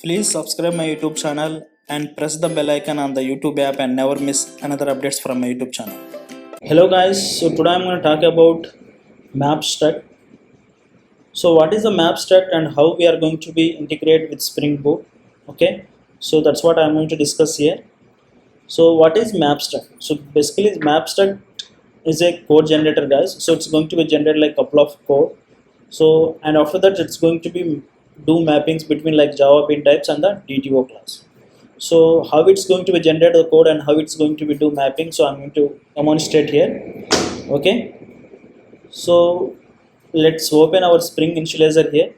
Please subscribe my YouTube channel and press the bell icon on the YouTube app and never miss another updates from my YouTube channel. Hello guys, so today I'm going to talk about map struct. So what is the map struct and how we are going to be integrated with Spring Boot? Okay, so that's what I'm going to discuss here. So what is map struct? So basically map struct is a code generator guys. So it's going to be generated like couple of code. So and after that it's going to be do mappings between like Java bin types and the DTO class. So how it's going to be generate the code and how it's going to be do mapping, so I'm going to demonstrate here. Okay, so let's open our Spring initializer here.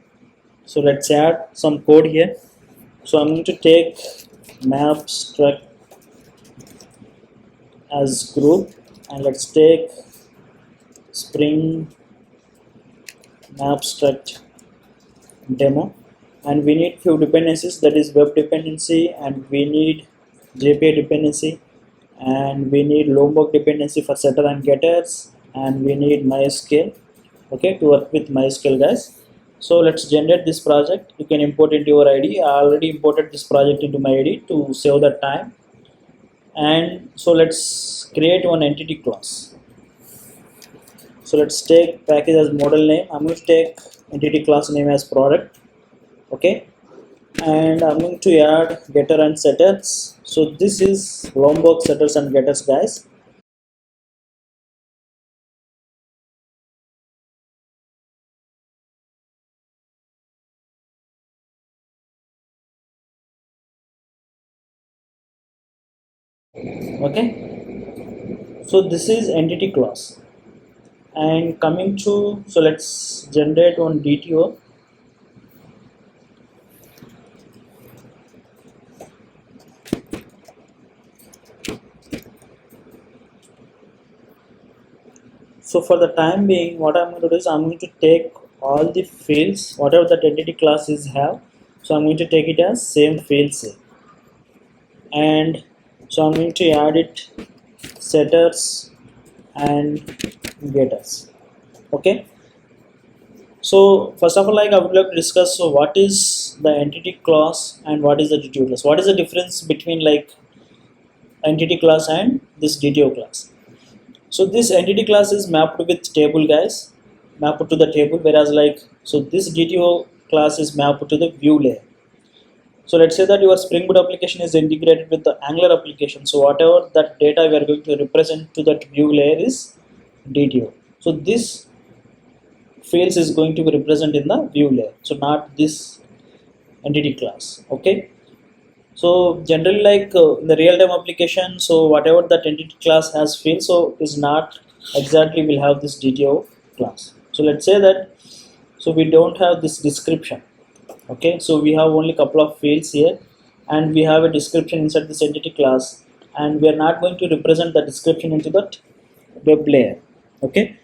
So let's add some code here. So I'm going to take map struct as group and let's take Spring map struct demo, and we need few dependencies, that is web dependency, and we need JPA dependency, and we need Lombok dependency for setter and getters, and we need MySQL, okay, to work with MySQL guys. So let's generate this project. You can import into your ID. I already imported this project into my ID to save the time. And so let's create one entity class. So let's take package as model name. I'm going to take entity class name as product. Okay, and I'm going to add getter and setters. So this is Lombok setters and getters guys. Okay, so this is entity class. And coming to, so let's generate one DTO. So for the time being, what I'm going to do is I'm going to take all the fields, whatever that entity classes have. So I'm going to take it as same fields here. And so I'm going to add it setters and getters. Okay. So first of all, like I would like to discuss, so what is the entity class and what is the DTO class? What is the difference between like entity class and this DTO class? So this entity class is mapped with table guys, mapped to the table, whereas like, so this DTO class is mapped to the view layer. So let's say that your Spring Boot application is integrated with the Angular application. So whatever that data we are going to represent to that view layer is DTO. So this fields is going to be represented in the view layer. So not this entity class. Okay. So generally like in the real-time application, so whatever that entity class has field, so is not exactly will have this DTO class. So let's say that, so we don't have this description. Okay, so we have only couple of fields here and we have a description inside this entity class, and we are not going to represent the description into that web layer. Okay,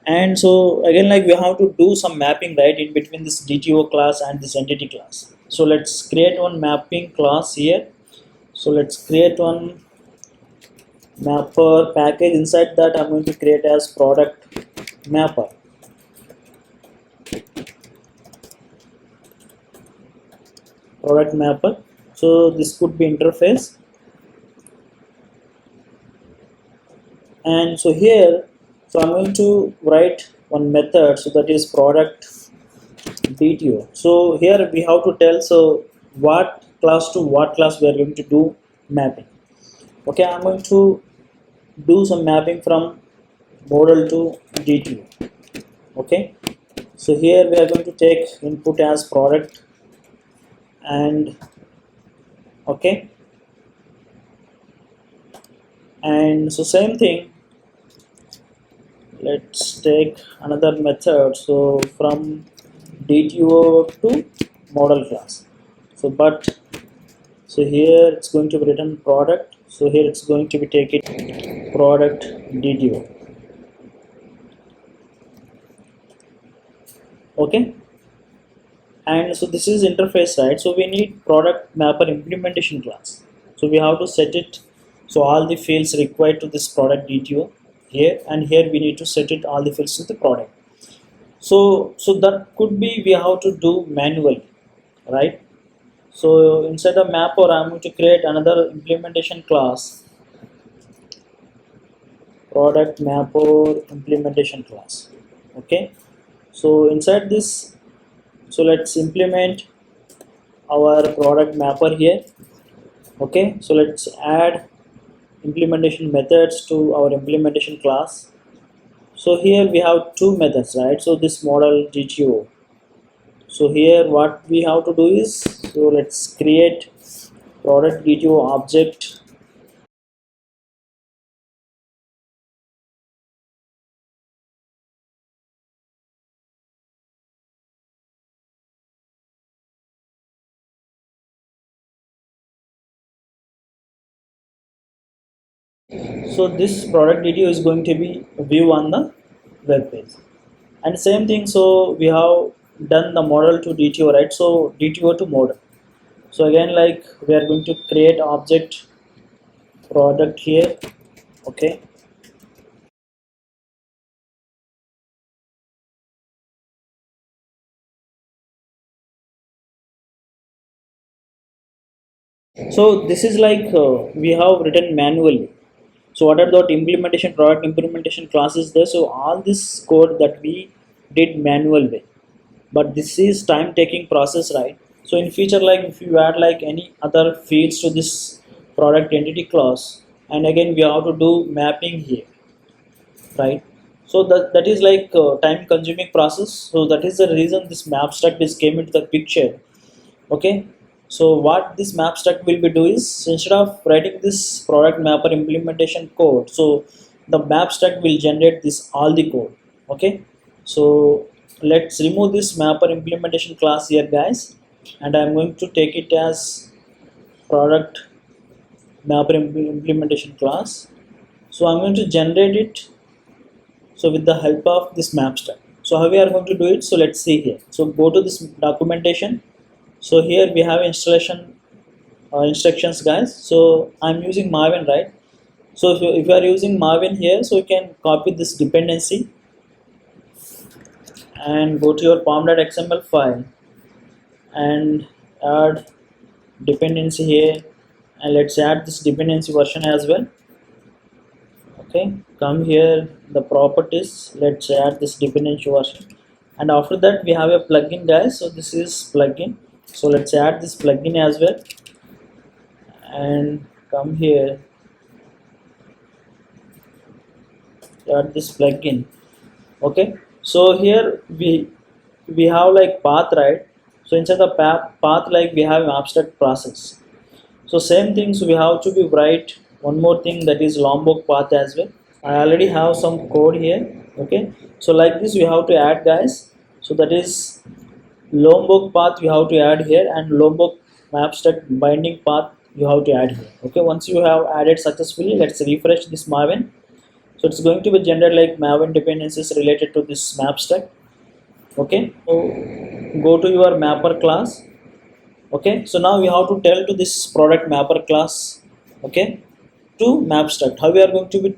and so again like we have to do some mapping right in between this DTO class and this entity class. So let's create one mapping class here. So let's create one mapper package. Inside that I'm going to create as product mapper. Product mapper. So this could be interface, and so here, so I'm going to write one method, so that is product DTO. So here we have to tell, so what class to what class we are going to do mapping. Okay, I'm going to do some mapping from model to DTO. Okay, so here we are going to take input as product, and okay, and so same thing, let's take another method, so from DTO to model class. So but so here it's going to be written product, so here it's going to be take it product DTO. Okay, and so this is interface side, so we need product mapper implementation class. So we have to set it, so all the fields required to this product DTO here, and here we need to set it all the fields to the product. So that could be we have to do manually, right? So inside the mapper I'm going to create another implementation class, product mapper implementation class. Okay, so inside this, so let's implement our product mapper here. Okay, so let's add implementation methods to our implementation class. So here we have two methods, right? So this model GTO. So here what we have to do is, so let's create product GTO object. So this product GTO is going to be view on the web page. And same thing, so we have done the model to DTO, right? So DTO to model. So again, like we are going to create object product here. Okay, so this is like we have written manually. So what are the implementation product implementation classes there? So all this code that we did manual way, but this is time taking process, right? So in future, like if you add like any other fields to this product entity class, and again we have to do mapping here, right? So that is like time consuming process. So that is the reason this map struct is came into the picture. Okay, so what this map struct will be do is, instead of writing this product mapper implementation code, so the map struct will generate this all the code. Okay, so let's remove this mapper implementation class here, guys, and I'm going to take it as product mapper implementation class. So I'm going to generate it, so with the help of this map struct. So how we are going to do it, so let's see here. So go to this documentation. So here we have installation instructions, guys. So I'm using Maven, right? So if you are using Maven here, so you can copy this dependency and go to your pom.xml file and add dependency here, and let's add this dependency version as well. Okay, come here, the properties, let's add this dependency version, and after that we have a plugin, guys. So this is plugin, so let's add this plugin as well, and come here, add this plugin. Okay, so here we have like path, right? So inside the path, like we have an abstract process. So same things we have to be write one more thing, that is Lombok path as well. I already have some code here. Okay, so like this we have to add, guys. So that is Lombok path you have to add here, and Lombok abstract binding path you have to add here. Okay, once you have added successfully, let's refresh this Maven. So it's going to be generated like Maven dependencies related to this map stack. Okay, so go to your mapper class. Okay, so now we have to tell to this product mapper class, okay, to map struct. How we are going to be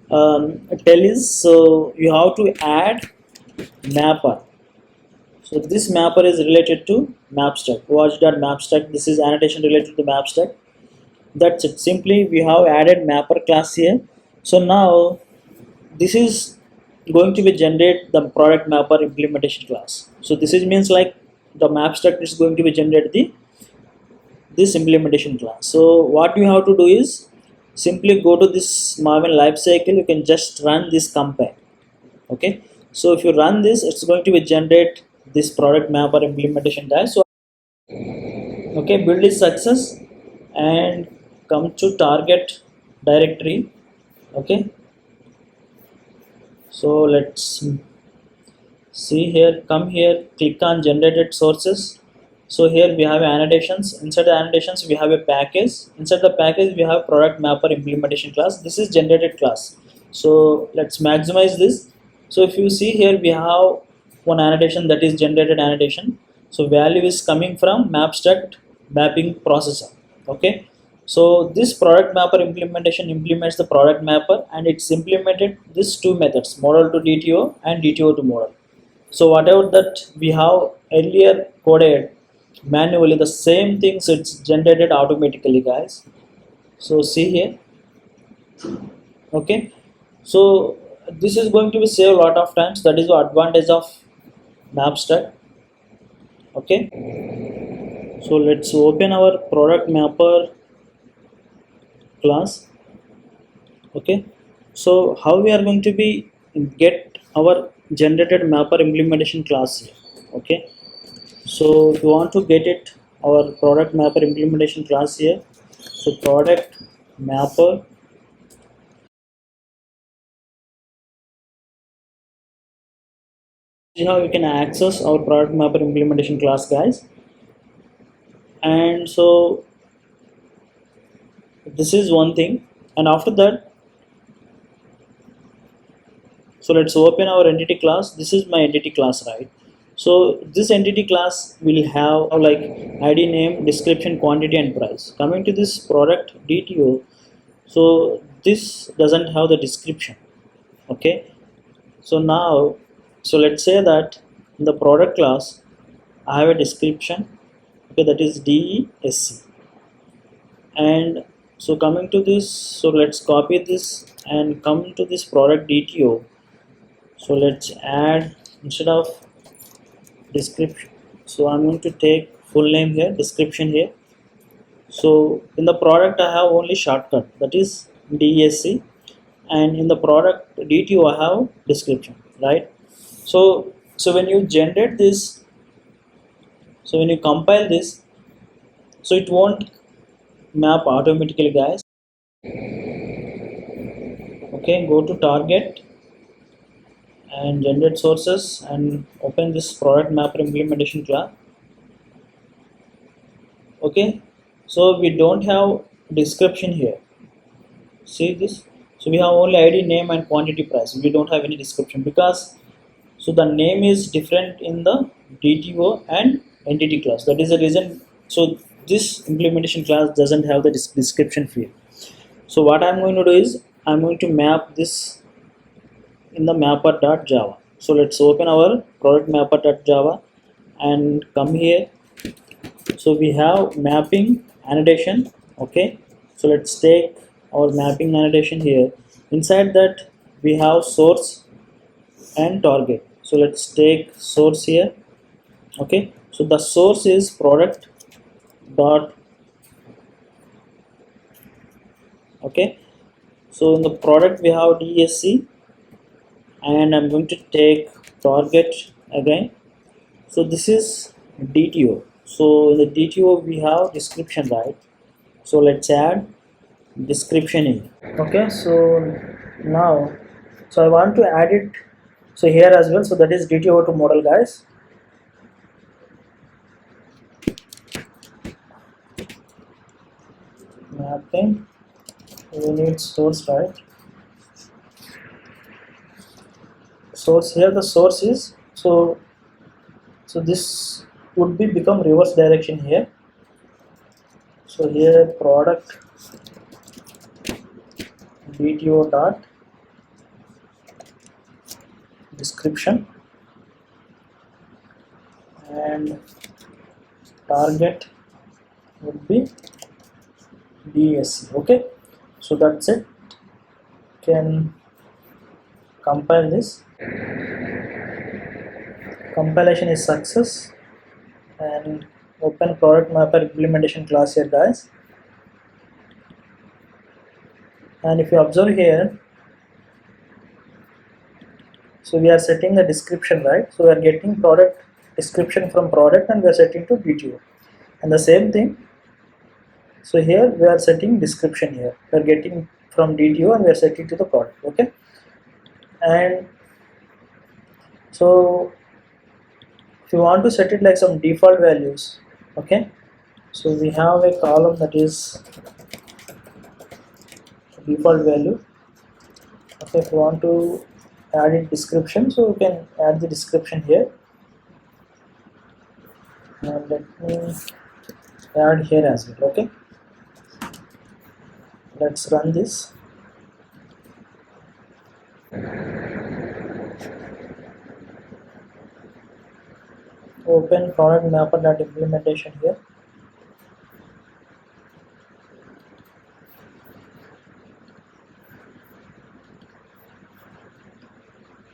tell is, so you have to add mapper. So this mapper is related to map struct. Watch.map struct, this is annotation related to map struct. That's it, simply we have added mapper class here. So now this is going to be generate the product mapper implementation class. So this is means like the map struct is going to be generate this implementation class. So what you have to do is simply go to this Maven lifecycle. You can just run this compile. Okay, so if you run this, it's going to be generate this product mapper implementation guys. So okay, build is success, and come to target directory. Okay, so let's see here, come here, click on generated sources. So here we have annotations. Inside the annotations we have a package. Inside the package we have product mapper implementation class. This is generated class. So let's maximize this. So if you see here, we have one annotation, that is generated annotation. So value is coming from map struct mapping processor. Okay, so this product mapper implementation implements the product mapper, and it's implemented these two methods, model to DTO and DTO to model. So whatever that we have earlier coded, manually, the same things it's generated automatically, guys. So see here, okay. So this is going to be save a lot of times. That is the advantage of Mapstack. Okay. So let's open our product mapper class. Okay. So how we are going to be get our generated mapper implementation class here. Okay. So if you want to get it, our product mapper implementation class here. So product mapper, see how you can access our product mapper implementation class, guys. And so this is one thing, and after that, so let's open our entity class. This is my entity class, right? So this entity class will have like id, name, description, quantity, and price. Coming to this product dto, so this doesn't have the description. Okay. So now, so let's say that in the product class I have a description, okay, that is DESC. And so coming to this, so let's copy this and come to this product DTO. So let's add, instead of description, so I'm going to take full name here, description here. So in the product I have only shortcut, that is DESC, and in the product DTO I have description, right? So when you generate this, so when you compile this, so it won't map automatically, guys. Okay, go to target and generate sources and open this product mapper implementation class. Okay, so we don't have description here. See this? So we have only ID, name, and quantity, price. We don't have any description because so the name is different in the DTO and entity class. That is the reason. So this implementation class doesn't have the description field. So what I'm going to do is I'm going to map this in the mapper.java. So let's open our product mapper.java and come here. So we have mapping annotation. Okay, so let's take our mapping annotation here. Inside that we have source and target. So let's take source here. Okay, so the source is product dot. Okay, so in the product we have DSC, and I'm going to take target again. So this is DTO. So in the DTO we have description, right? So let's add description in. Okay, so now, so I want to add it so here as well. So that is DTO to model, guys. Mapping, we need source, right? Source, here the source is, so this would be become reverse direction here. So here product DTO dot description and target would be DSC. Okay, so that's it. Can compile this. Compilation is success, and open product mapper implementation class here, guys. And if you observe here, so we are setting the description, right? So we are getting product description from product and we are setting to DTO, and the same thing. So here we are setting description here. We are getting from DTO and we are setting to the product. Okay, and so if you want to set it like some default values, okay, so we have a column that is default value. Okay, if you want to add it description, so you can add the description here, and let me add here as well. Okay, let's run this. open product mapper dot implementation here.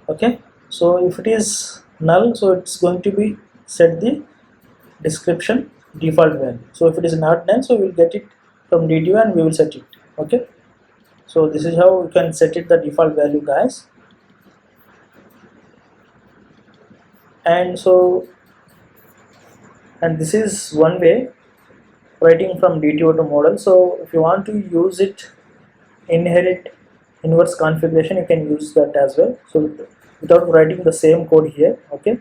Okay, so if it is null, so it's going to be set the description default value. So if it is not null, so we will get it from DTO and we will set it. Okay, so this is how you can set it the default value, guys. And so, and this is one way writing from DTO to model. So if you want to use it inherit inverse configuration, you can use that as well, so without writing the same code here. Okay,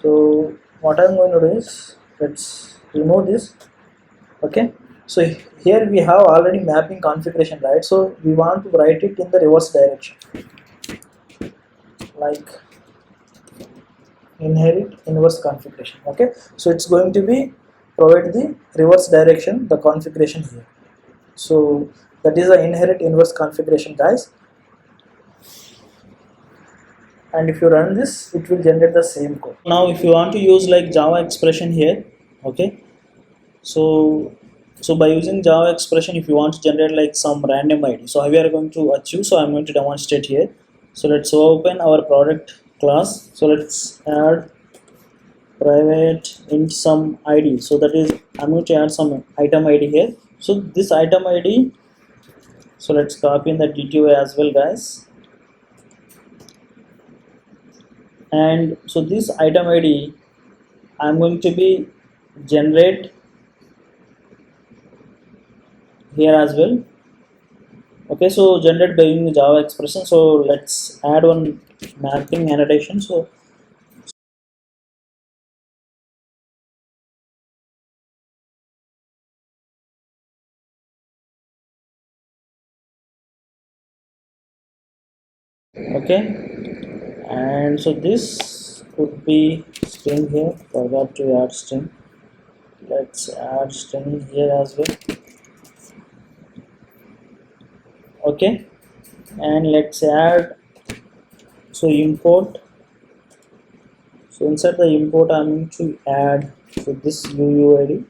so what I'm going to do is, let's remove this. Okay, so here we have already mapping configuration, right? So we want to write it in the reverse direction, like inherit inverse configuration. Okay, so it's going to be provide the reverse direction, the configuration here. So that is the inherit inverse configuration, guys. And if you run this, it will generate the same code. Now if you want to use like Java expression here, okay, so by using Java expression, if you want to generate like some random ID, so how we are going to achieve, so I'm going to demonstrate here. So let's open our product class. So let's add private int some ID. So that is, I'm going to add some item ID here. So this item ID, so let's copy in the DTO as well, guys. And so this item ID, I'm going to be generate here as well. Okay, so generate by using Java expression. So let's add one mapping annotation. So okay, and so this could be string here. Forgot to add string. Let's add string here as well. Okay, and let's add, so import. So inside the import, I'm going to add, so this UUID.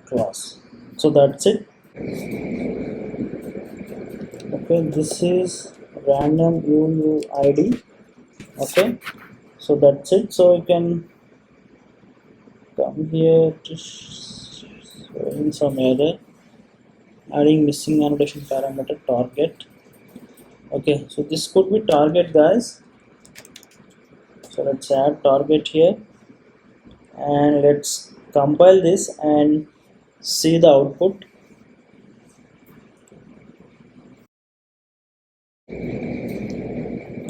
Class. So that's it. Okay, this is random UUID. Okay, so that's it. So you can come here to showing some error, adding missing annotation parameter target. Okay, so this could be target, guys. So let's add target here, and let's compile this and see the output.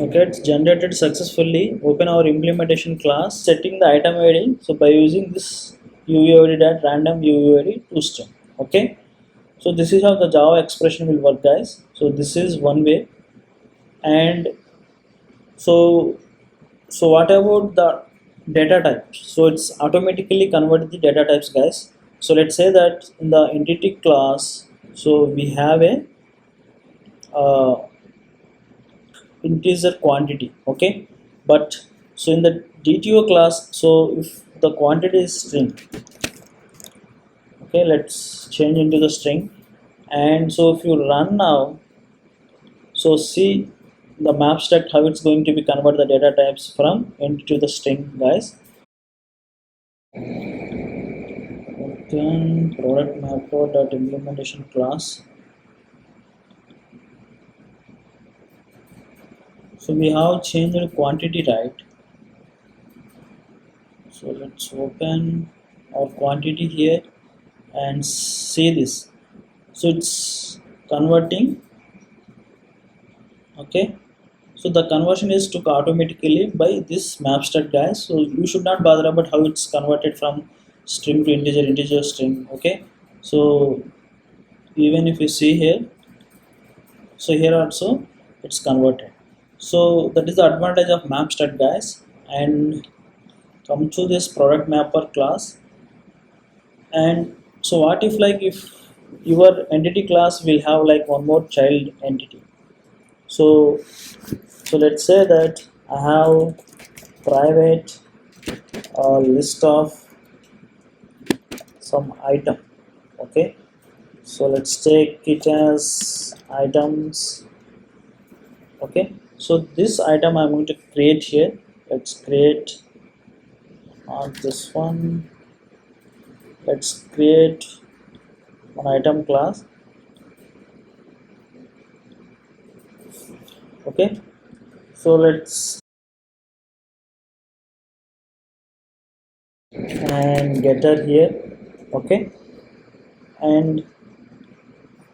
Okay, it's generated successfully. Open our implementation class, setting the item ID. So by using this UUID dot random UUID to string. Okay, so this is how the Java expression will work, guys. So this is one way. And so what about the data types? So it's automatically converted the data types, guys. So let's say that in the entity class, so we have a integer quantity. Okay, but so in the DTO class, so if the quantity is string, okay, let's change into the string. And so if you run now, so see the map stack, how it's going to be convert the data types from int to the string, guys. Open product mapper dot implementation class. So we have changed quantity, right? So let's open our quantity here and see this. So it's converting. Okay, so the conversion is took automatically by this map stack, guys. So you should not bother about how it's converted from string to integer, integer string. Okay, so even if you see here, so here also it's converted. So that is the advantage of map stack, guys. And come to this product mapper class. And so what if, like, if your entity class will have like one more child entity, so So let's say that I have private list of some item. Okay, so let's take it as items. Okay, so this item I'm going to create here. Let's create on this one. Let's create an item class. Okay, so let's and getter here. Okay, and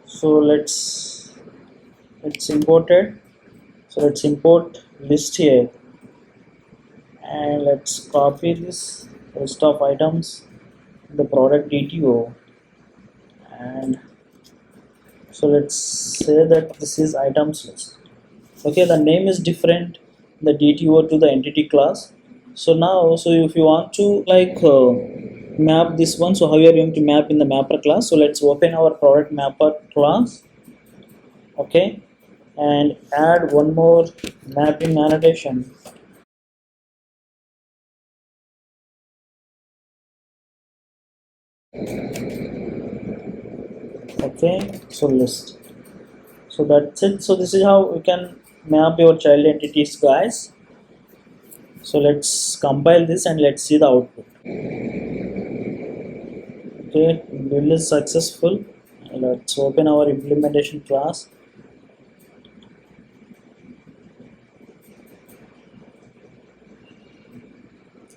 so let's import it. So let's import list here, and let's copy this list of items in the product DTO. And so let's say that this is items list. Okay, the name is different, the DTO to the entity class. So now, so if you want to like map this one, so how you are going to map in the mapper class? So let's open our product mapper class. Okay, and add one more mapping annotation. Okay, so list. So that's it. So this is how you can map your child entities, guys. So let's compile this and let's see the output. Okay, build is successful. Let's open our implementation class.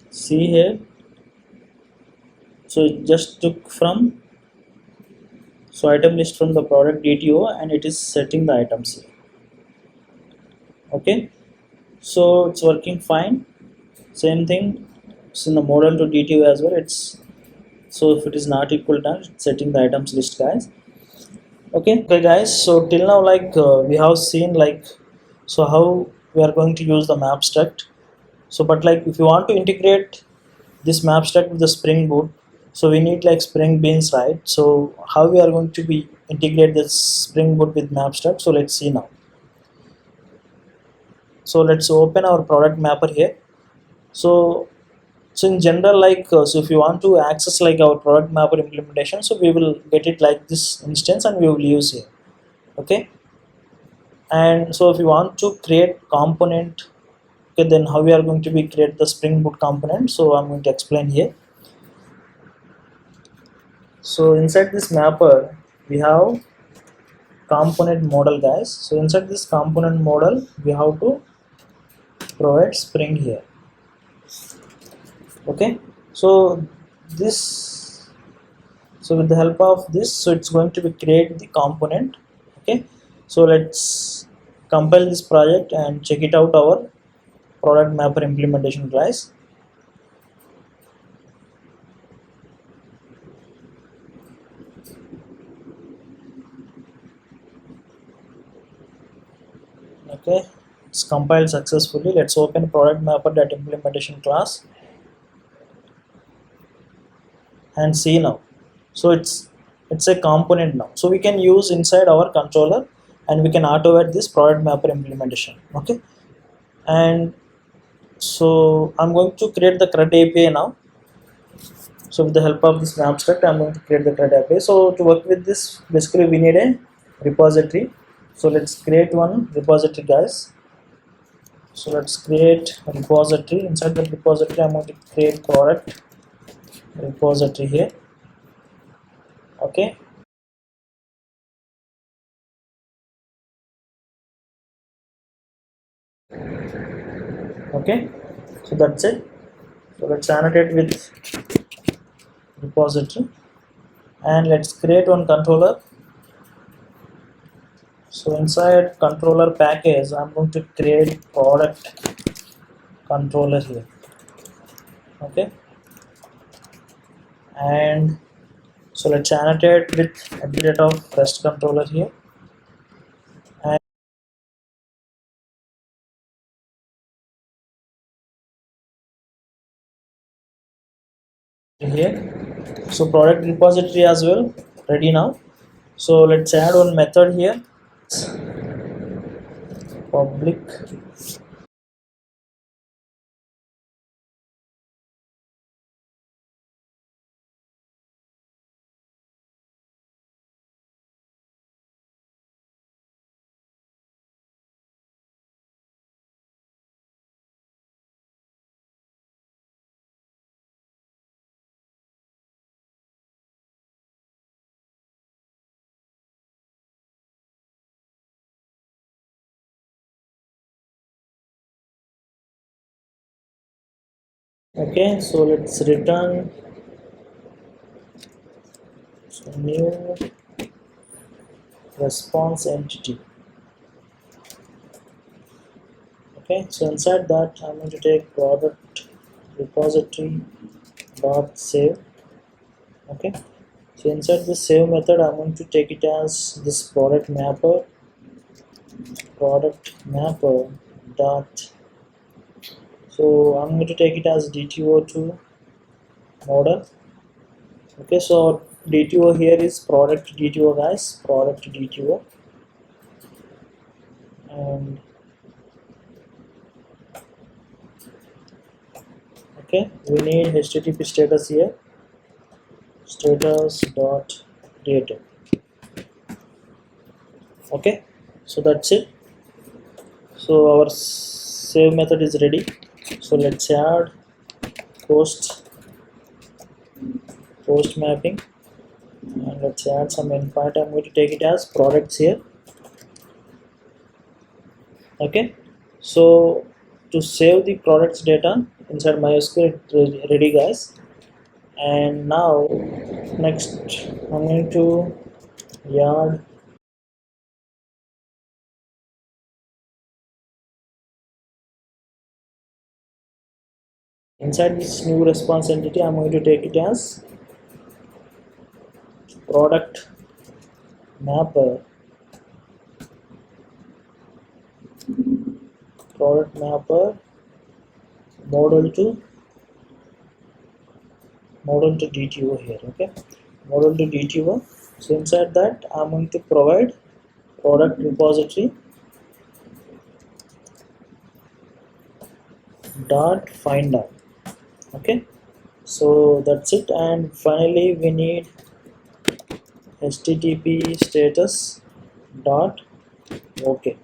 See here, so it just took from so item list from the product DTO and it is setting the items here. Okay, so it's working fine. Same thing, it's in the model to DTO as well. It's so if it is not equal to it's setting the items list, guys. Okay guys, so till now like we have seen like so how we are going to use the map struct. So but like if you want to integrate this map struct with the Spring Boot, so we need like Spring Beans, right? So how we are going to be integrate this Spring Boot with map struct? So let's see now. So let's open our product mapper here. So in general like so if you want to access like our product mapper implementation, so we will get it like this instance and we will use here. Okay, and so if you want to create component, okay, then how we are going to be create the Spring Boot component? So I'm going to explain here. So inside this mapper we have component model, guys. So inside this component model we have to provide Spring here. Okay, so this, so with the help of this, so it's going to be create the component. Okay, so let's compile this project and check it out our product mapper implementation, guys. Okay, it's compiled successfully. Let's open product mapper.implementation class and see now. So it's a component now, so we can use inside our controller and we can automate this product mapper implementation. Okay, and so I'm going to create the CRUD API now. So with the help of this map struct, I'm going to create the CRUD API. So to work with this, basically we need a repository. So let's create one repository, guys. So let's create a repository. Inside the repository, I'm going to create product repository here. Okay, okay, so that's it. So let's annotate with repository and let's create one controller. So inside controller package, I'm going to create product controller here. Okay, and so let's annotate with @ of REST controller here. And here, so product repository as well ready now. So let's add one method here. public okay, so let's return new response entity. Okay, so inside that I'm going to take product repository dot save. Okay, so inside the save method I'm going to take it as this product mapper dot, so I'm going to take it as DTO2 model. Okay, so DTO here is product DTO, guys, product DTO. And okay, we need HTTP status here, status dot created. Okay, so that's it. So our save method is ready. So let's add post mapping, and let's add some endpoint. I'm going to take it as products here. Okay, so to save the products data inside MySQL, it's ready, guys. And now next I'm going to yard inside this new response entity. I'm going to take it as product mapper model to DTO here. Okay, model to DTO. So inside that I'm going to provide product repository dot find out. Okay, so that's it. And finally we need HTTP status dot okay.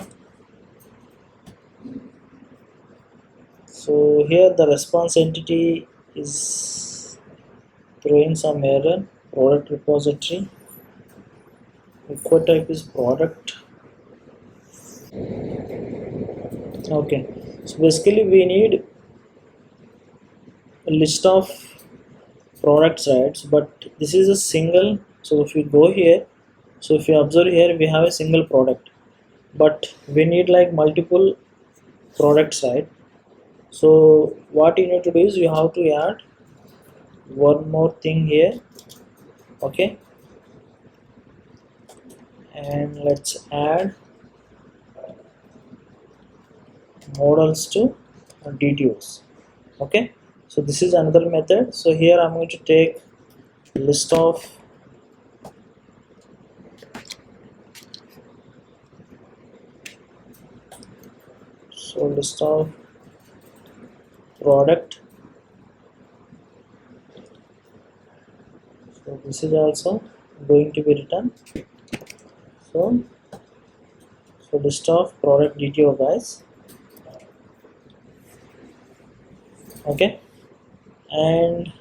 So here the response entity is throwing some error. Product repository record type is product. Okay, so basically we need a list of products, right? But this is a single. So if you go here, so if you observe here, we have a single product, but we need like multiple products, right? So what you need to do is you have to add one more thing here. Okay, and let's add models to DTOs. Okay, so this is another method. So here I'm going to take list of product. So this is also going to be written. So list of product DTO, guys. Okay, and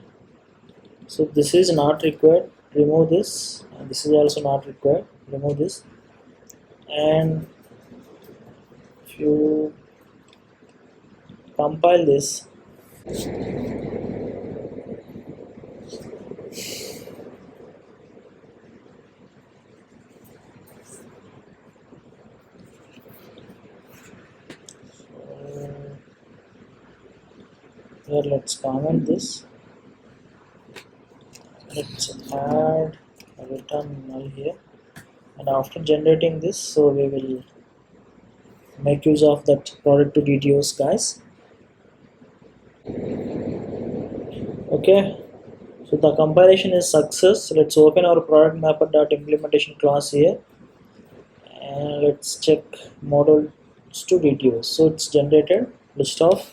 so this is not required, remove this, and this is also not required, remove this. And if you compile this, here let's comment this, let's add a return null here, and after generating this, so we will make use of that product to DTOs, guys. Okay, so the compilation is success. Let's open our product mapper.implementation class here, and let's check model models to DTOs. So it's generated list of,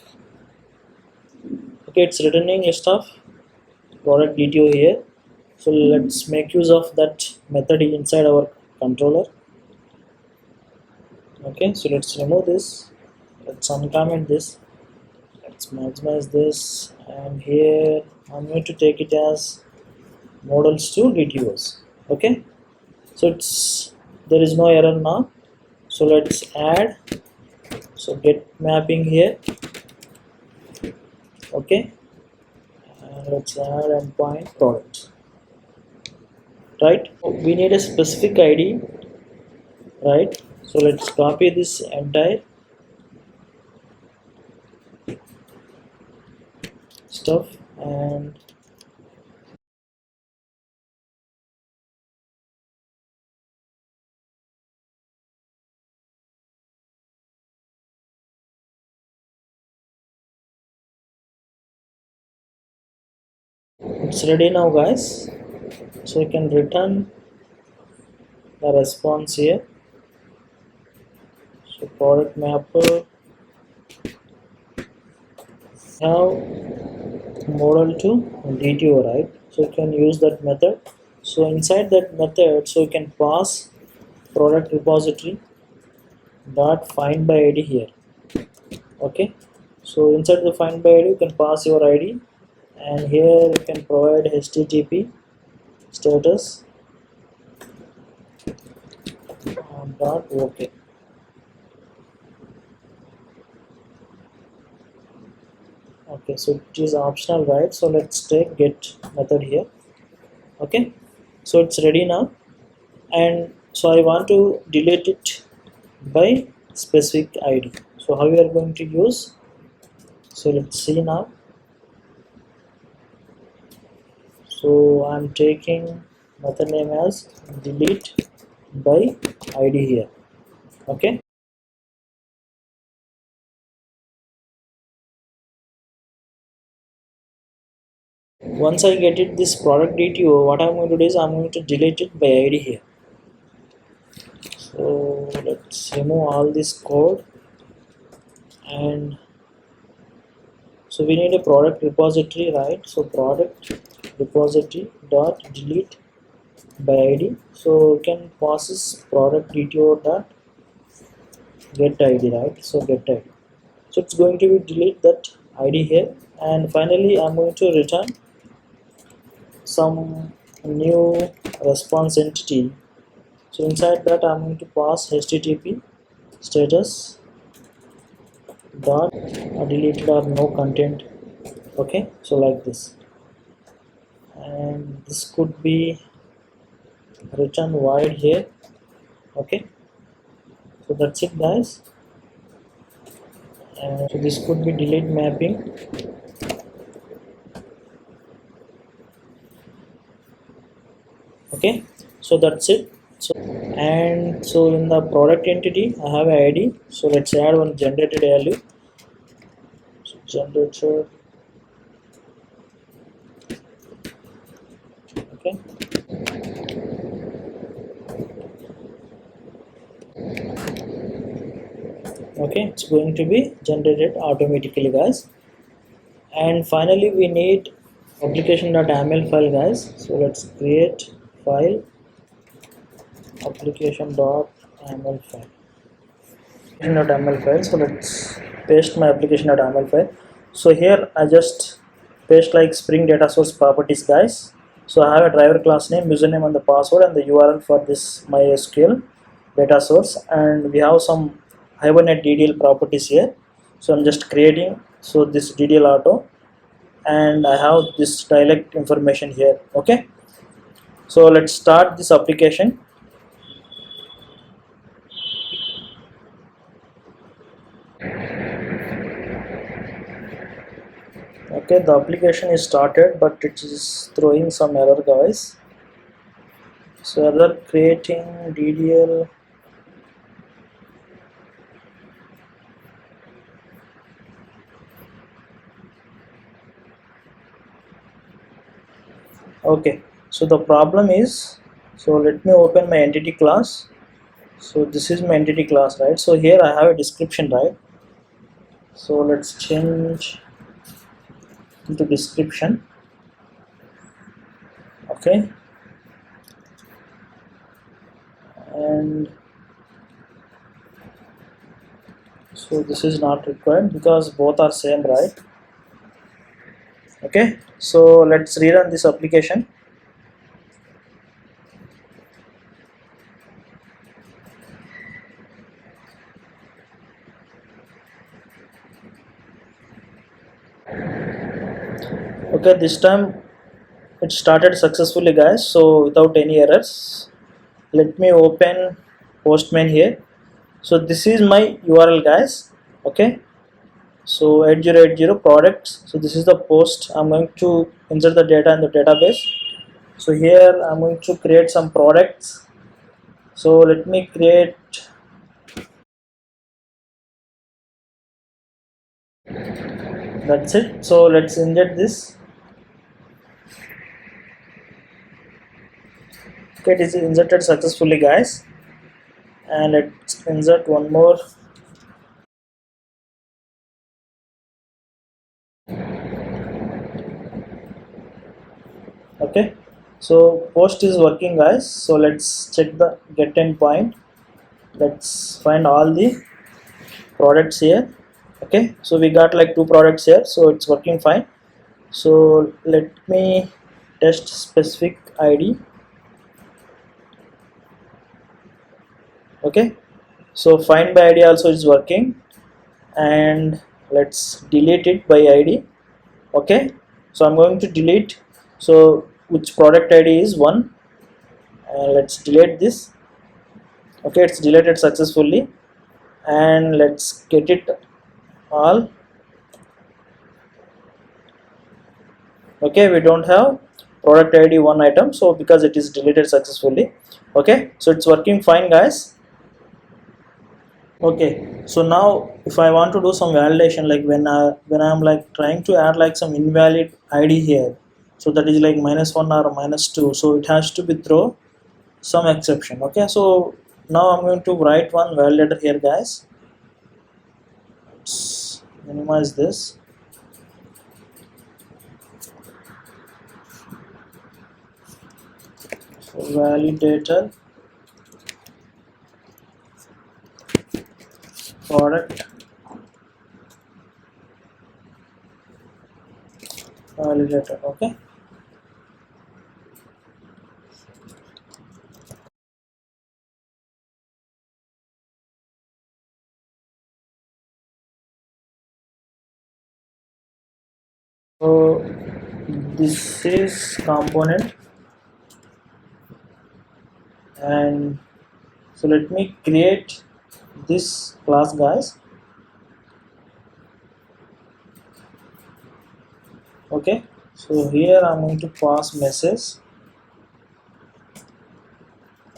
okay, it's returning list of product DTO here. So let's make use of that method inside our controller. Okay, so let's remove this, let's uncomment this, let's maximize this, and here I'm going to take it as models to DTOs. Okay, so it's, there is no error now. So let's add, so get mapping here. Okay, and let's add endpoint product, right? We need a specific ID, right? So let's copy this entire stuff and it's ready now, guys. So you can return the response here. So product mapper have model to DTO, right? So you can use that method. So inside that method, so you can pass product repository dot find by ID here. Okay, so inside the find by ID you can pass your ID, and here you can provide HTTP status dot OK. Okay, so it is optional, right? So let's take get method here. Okay, so it's ready now, and so I want to delete it by specific ID. So how we are going to use? So let's see now. So I'm taking method name as delete by ID here. Okay. Once I get it this product DTO, what I'm going to do is I'm going to delete it by ID here. So let's remove all this code, and so we need a product repository, right? So product repository dot delete by ID. So we can process product DTO dot get ID, right? So get ID. So it's going to be delete that ID here, and finally I'm going to return some new response entity. So inside that I'm going to pass HTTP status dot deleted or no content. Okay, so like this, and this could be return void here. Okay, so that's it, guys. And so this could be delete mapping. Okay, so that's it. So, and so in the product entity I have an ID, so let's add one generated value. So generated, okay, okay, it's going to be generated automatically, guys. And finally we need application.yaml file, guys. So let's create file application.yaml file. Application.yaml file. So let's paste my application.yaml file. So here I just paste like Spring data source properties, guys. So I have a driver class name, username, and the password, and the URL for this MySQL data source, and we have some Hibernate DDL properties here. So I'm just creating, so this DDL auto, and I have this dialect information here. Okay, so let's start this application. Okay, the application is started, but it is throwing some error, guys. So error creating DDL. Okay, so the problem is, so let me open my entity class. So this is my entity class, right? So here I have a description, right? So let's change into description. Okay, and so this is not required because both are same, right? Okay, so let's rerun this application. Okay, this time it started successfully, guys, so without any errors. Let me open Postman here. So this is my URL, guys. Okay, so 8080 products. So this is the post. I'm going to insert the data in the database. So here I'm going to create some products. So let me create, that's it. So let's inject this. Okay, it is inserted successfully, guys, and let's insert one more. Okay, so post is working, guys. So let's check the get endpoint. Let's find all the products here. Okay, so we got like two products here, so it's working fine. So let me test specific ID. Okay, so find by ID also is working, and let's delete it by ID. Okay, so I'm going to delete, so which product ID is 1, and let's delete this. Okay, it's deleted successfully, and let's get it all. Okay, we don't have product ID 1 item, so because it is deleted successfully. Okay, so it's working fine, guys. Okay, so now if I want to do some validation, like when I'm like trying to add like some invalid ID here, so that is like -1 or -2, so it has to be throw some exception. Okay, so now I'm going to write one validator here, guys. Let's minimize this. So validator product validator. Okay, so this is component, and so let me create this class, guys. Okay, so here I'm going to pass message,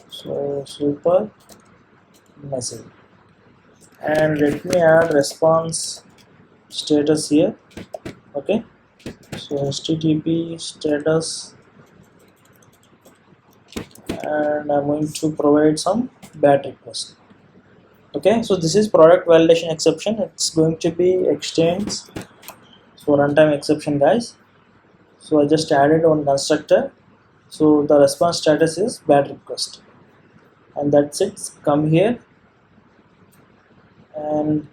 so super message, and let me add response status here. Okay, so http status, and I'm going to provide some BAT request. Okay, so this is product validation exception. It's going to be extends for runtime exception, guys. So I just added one constructor. So the response status is BAT request, and that's it. Come here, and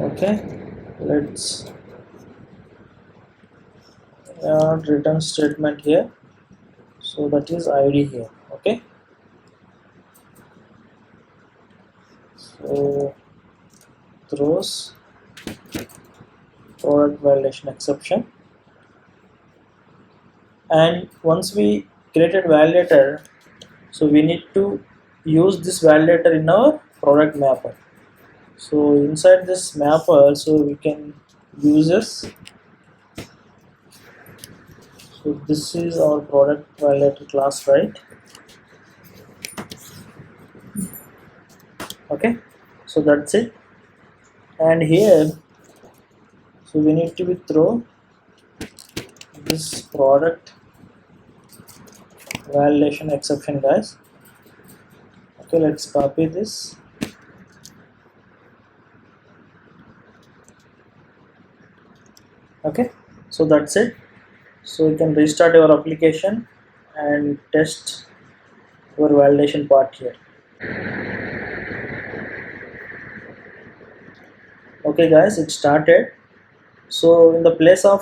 okay, let's add return statement here. So that is ID here. Okay, so throws product validation exception, and once we created validator, so we need to use this validator in our product mapper. So inside this mapper, so we can use this. So this is our product validator class, right? Okay, so that's it. And here, so we need to be throw this product validation exception, guys. Okay, let's copy this. Okay, so that's it. So you can restart your application and test your validation part here. Okay guys, it started. So in the place of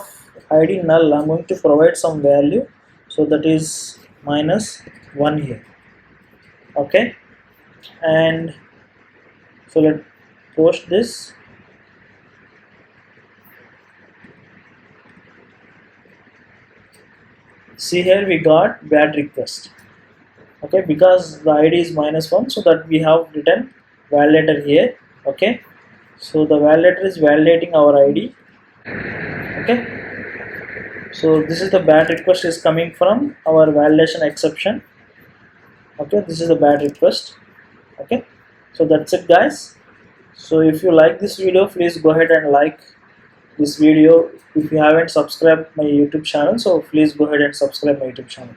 id null, I'm going to provide some value, so that is -1 here. Okay, and so let's post this. See here, we got bad request. Okay, because the id is -1, so that we have written validator here. Okay, so the validator is validating our id. Okay, so this is the bad request is coming from our validation exception. Okay, this is the bad request. Okay, so that's it guys. So if you like this video, please go ahead and like this video. If you haven't subscribed my YouTube channel, so please go ahead and subscribe my YouTube channel.